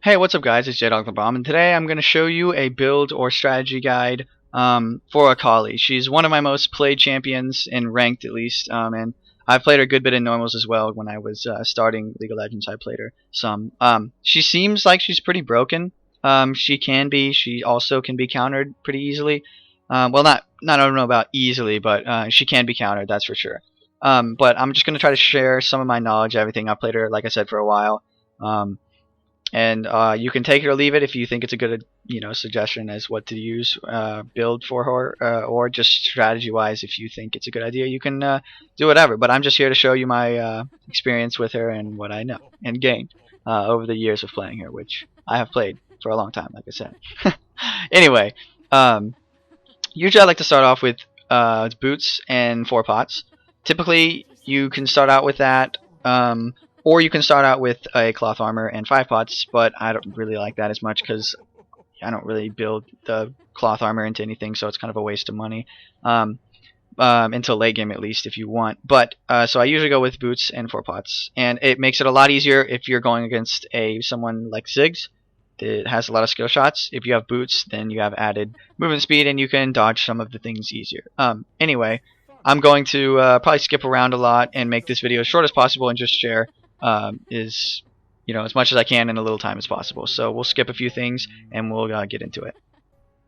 Hey, what's up guys, it's J-Dog the Bomb, and today I'm going to show you a build or strategy guide for Akali. She's one of my most played champions, in ranked at least, and I've played her a good bit in normals as well. When I was starting League of Legends, I played her some. She seems like she's pretty broken. She also can be countered pretty easily. Well, not I don't know about easily, but she can be countered, that's for sure. But I'm just going to try to share some of my knowledge, everything. I've played her, like I said, for a while. And you can take it or leave it if you think it's a good, suggestion as what to use, build for her, or just strategy-wise, if you think it's a good idea, you can do whatever. But I'm just here to show you my experience with her and what I know and gained over the years of playing her, which I have played for a long time, like I said. Anyway, usually I like to start off with boots and 4 pots. Typically, you can start out with that. Or you can start out with a cloth armor and 5 pots, but I don't really like that as much because I don't really build the cloth armor into anything, so it's kind of a waste of money. Until late game at least, if you want. But so I usually go with boots and 4 pots, and it makes it a lot easier if you're going against someone like Ziggs that has a lot of skill shots. If you have boots, then you have added movement speed, and you can dodge some of the things easier. Anyway, I'm going to probably skip around a lot and make this video as short as possible and just share as much as I can in a little time as possible. So we'll skip a few things and we'll get into it.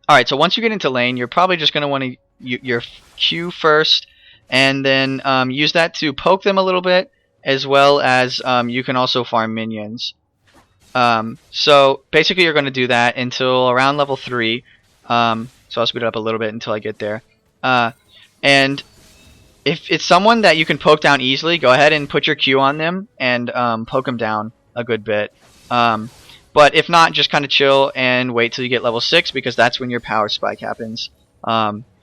Alright, so once you get into lane, you're probably just going to want to your Q first, and then use that to poke them a little bit, as well as you can also farm minions. So basically you're going to do that until around level 3. So I'll speed it up a little bit until I get there. And if it's someone that you can poke down easily, go ahead and put your Q on them and poke them down a good bit. But if not, just kind of chill and wait till you get level 6, because that's when your power spike happens.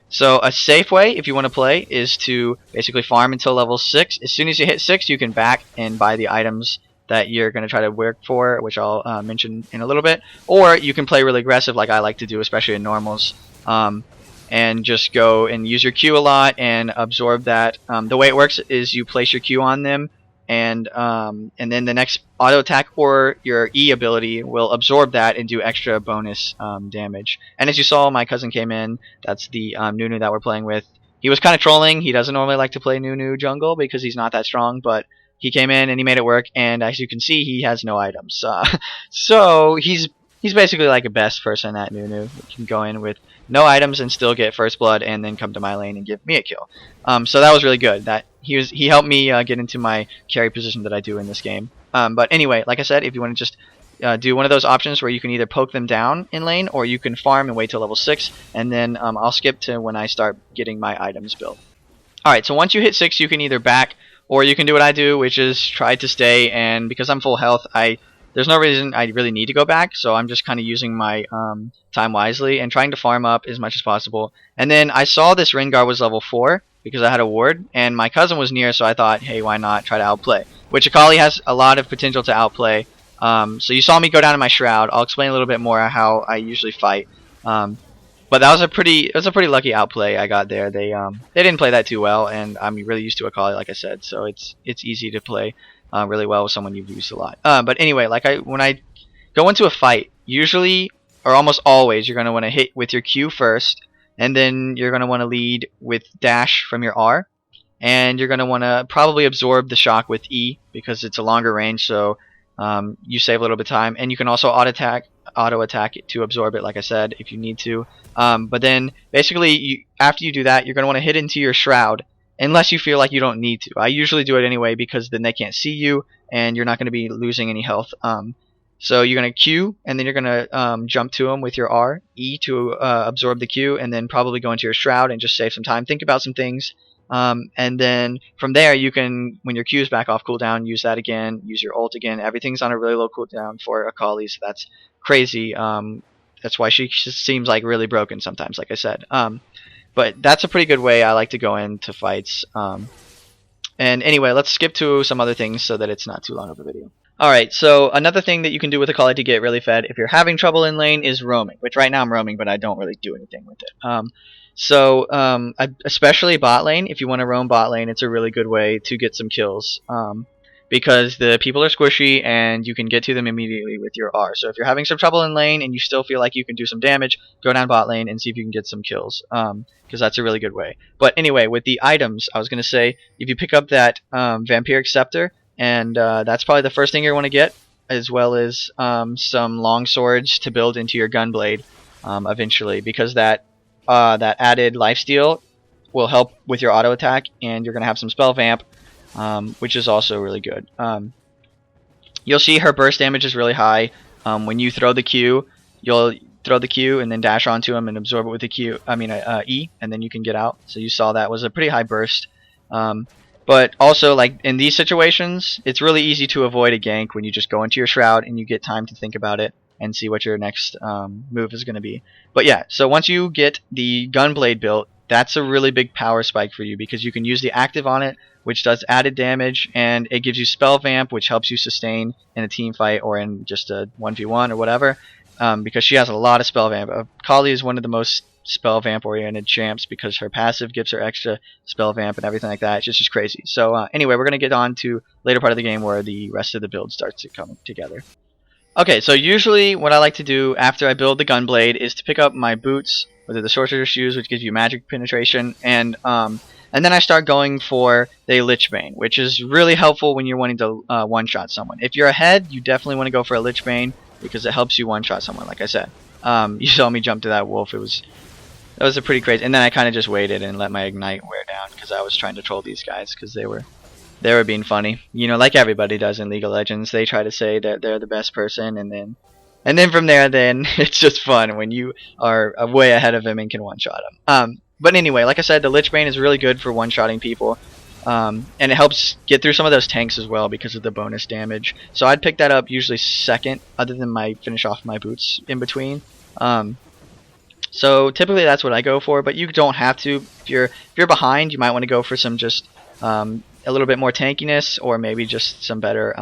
So a safe way, if you want to play, is to basically farm until level 6. As soon as you hit 6, you can back and buy the items that you're going to try to work for, which I'll mention in a little bit. Or you can play really aggressive like I like to do, especially in normals. And just go and use your Q a lot and absorb that. The way it works is you place your Q on them, and then the next auto attack or your E ability will absorb that and do extra bonus damage. And as you saw, my cousin came in. That's the Nunu that we're playing with. He was kind of trolling. He doesn't normally like to play Nunu jungle because he's not that strong, but he came in and he made it work. And as you can see, he has no items. So he's basically like a best person at Nunu. He can go in with no items and still get first blood, and then come to my lane and give me a kill. So that was really good. That he helped me get into my carry position that I do in this game. But anyway, like I said, if you want to just do one of those options where you can either poke them down in lane, or you can farm and wait till level 6, and then I'll skip to when I start getting my items built. Alright, so once you hit 6, you can either back, or you can do what I do, which is try to stay, and because I'm full health, there's no reason I really need to go back, so I'm just kind of using my time wisely and trying to farm up as much as possible. And then I saw this Rengar was level 4 because I had a ward, and my cousin was near, so I thought, hey, why not try to outplay? Which Akali has a lot of potential to outplay. So you saw me go down to my Shroud. I'll explain a little bit more how I usually fight. But that was a pretty lucky outplay I got there. They didn't play that too well, and I'm really used to Akali, like I said, so it's easy to play really well with someone you've used a lot. But anyway, when I go into a fight, usually or almost always you're going to want to hit with your Q first, and then you're going to want to lead with dash from your R, and you're going to want to probably absorb the shock with E because it's a longer range, so you save a little bit of time, and you can also auto attack it to absorb it, like I said, if you need to. But then basically after you do that, you're going to want to hit into your Shroud, unless you feel like you don't need to. I usually do it anyway because then they can't see you and you're not going to be losing any health. So you're going to Q, and then you're going to jump to them with your R, E to absorb the Q, and then probably go into your Shroud and just save some time. Think about some things. And then from there you can, when your Q is back off cooldown, use that again, use your ult again. Everything's on a really low cooldown for Akali, so that's crazy. That's why she just seems like really broken sometimes, like I said. But that's a pretty good way I like to go into fights. And anyway, let's skip to some other things so that it's not too long of a video. Alright, so another thing that you can do with Akali to get really fed if you're having trouble in lane is roaming, which right now I'm roaming, but I don't really do anything with it. Especially bot lane, if you want to roam bot lane, it's a really good way to get some kills. because the people are squishy and you can get to them immediately with your R. So if you're having some trouble in lane and you still feel like you can do some damage, go down bot lane and see if you can get some kills, because that's a really good way. But anyway, with the items, I was going to say, if you pick up that Vampiric Scepter, and that's probably the first thing you want to get, as well as some long swords to build into your gunblade eventually, because that added lifesteal will help with your auto attack, and you're going to have some spell vamp, which is also really good. You'll see her burst damage is really high. When you throw the Q, you'll throw the Q and then dash onto him and absorb it with the Q. E, and then you can get out. So you saw that was a pretty high burst. But also, like in these situations, it's really easy to avoid a gank when you just go into your shroud and you get time to think about it and see what your next move is going to be. But yeah, so once you get the gunblade built, that's a really big power spike for you, because you can use the active on it, which does added damage, and it gives you spell vamp, which helps you sustain in a team fight or in just a 1v1 or whatever, because she has a lot of spell vamp. Akali is one of the most spell vamp oriented champs because her passive gives her extra spell vamp and everything like that. It's just crazy. So anyway, we're going to get on to later part of the game where the rest of the build starts to come together. Okay, so usually what I like to do after I build the gunblade is to pick up my boots, whether the sorcerer's shoes, which gives you magic penetration, and then I start going for the Lichbane, which is really helpful when you're wanting to one-shot someone. If you're ahead, you definitely want to go for a Lichbane because it helps you one-shot someone, like I said. You saw me jump to that wolf. That was a pretty crazy. And then I kind of just waited and let my ignite wear down because I was trying to troll these guys because they were being funny. You know, like everybody does in League of Legends. They try to say that they're the best person, and then from there, then it's just fun when you are way ahead of him and can one-shot him. But anyway, like I said, the Lichbane is really good for one-shotting people. And it helps get through some of those tanks as well because of the bonus damage. So I'd pick that up usually second, other than my finish off my boots in between. So typically that's what I go for, but you don't have to. If you're behind, you might want to go for some just a little bit more tankiness, or maybe just some better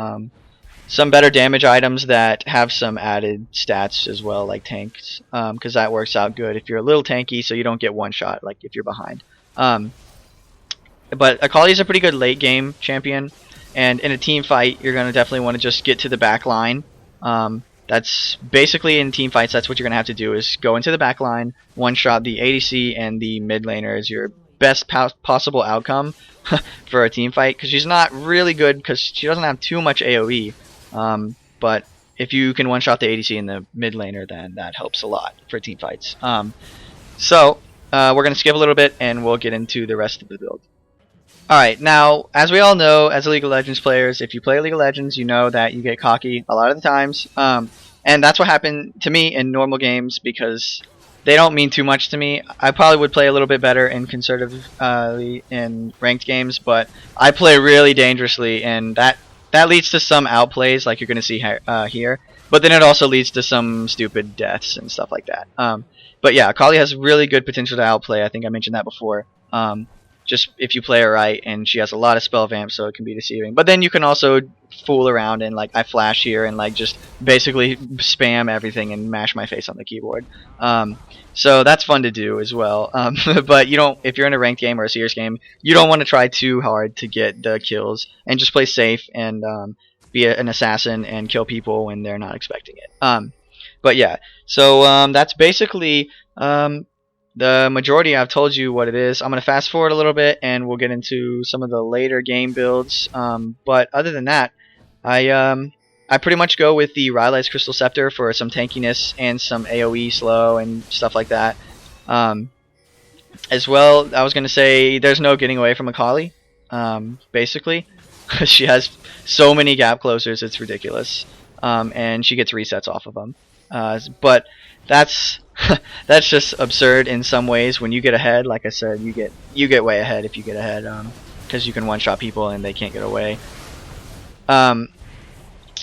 damage items that have some added stats as well, like tanks, because that works out good if you're a little tanky, so you don't get one shot like if you're behind. But Akali is a pretty good late game champion, and in a team fight, you're going to definitely want to just get to the back line. That's basically in team fights, that's what you're going to have to do, is go into the back line, one-shot the ADC and the mid laner is your best possible outcome for a team fight, because she's not really good because she doesn't have too much AoE. But if you can one-shot the ADC and the mid laner, then that helps a lot for team fights. So we're going to skip a little bit and we'll get into the rest of the build. Alright, now, as we all know, as League of Legends players, if you play League of Legends, you know that you get cocky a lot of the times. And that's what happened to me in normal games, because they don't mean too much to me. I probably would play a little bit better in conservatively in ranked games, but I play really dangerously, and that leads to some outplays, like you're going to see here. But then it also leads to some stupid deaths and stuff like that. But yeah, Akali has really good potential to outplay. I think I mentioned that before. Just if you play her right, and she has a lot of spell vamp, so it can be deceiving. But then you can also fool around and like I flash here and like just basically spam everything and mash my face on the keyboard. So that's fun to do as well. But you don't, if you're in a ranked game or a serious game, you don't want to try too hard to get the kills, and just play safe and be an assassin and kill people when they're not expecting it. But yeah, so that's basically the majority. I've told you what it is. I'm going to fast forward a little bit and we'll get into some of the later game builds. But other than that, I pretty much go with the Rylai's Crystal Scepter for some tankiness and some AoE slow and stuff like that. As well, I was going to say there's no getting away from Akali, basically. She has so many gap closers, it's ridiculous. And she gets resets off of them. But that's just absurd in some ways. When you get ahead, like I said, you get way ahead if you get ahead, because you can one-shot people and they can't get away.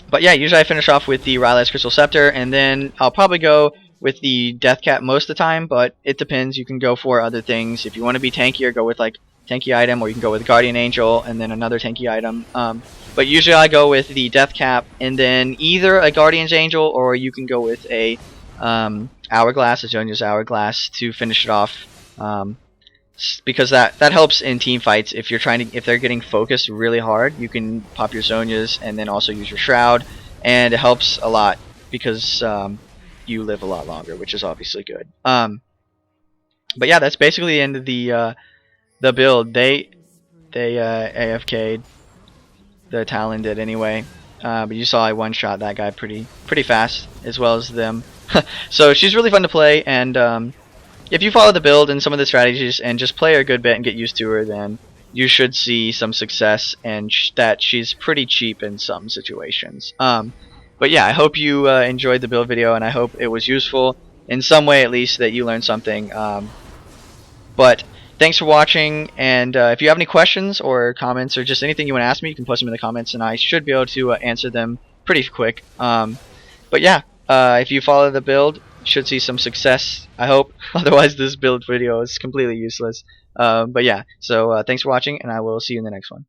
But yeah, usually I finish off with the Rylai's Crystal Scepter, and then I'll probably go with the Death Cap most of the time, but it depends. You can go for other things. If you want to be tankier, go with like tanky item, or you can go with Guardian Angel and then another tanky item. But usually I go with the Death Cap and then either a Guardian's Angel, or you can go with a Hourglass, a Jonya's Hourglass, to finish it off. because that helps in team fights. If you're if they're getting focused really hard, you can pop your Zhonya's and then also use your Shroud, and it helps a lot because you live a lot longer, which is obviously good. But yeah, that's basically the end of the build. They AFK'd. The Talon did anyway. But you saw I one-shot that guy pretty fast, as well as them. So she's really fun to play, and if you follow the build and some of the strategies and just play her a good bit and get used to her, then you should see some success, and that she's pretty cheap in some situations. But yeah, I hope you enjoyed the build video, and I hope it was useful in some way at least, that you learned something. But thanks for watching, and if you have any questions or comments or just anything you want to ask me, you can post them in the comments, and I should be able to answer them pretty quick. But yeah, if you follow the build, you should see some success, I hope. Otherwise, this build video is completely useless. But yeah, so thanks for watching, and I will see you in the next one.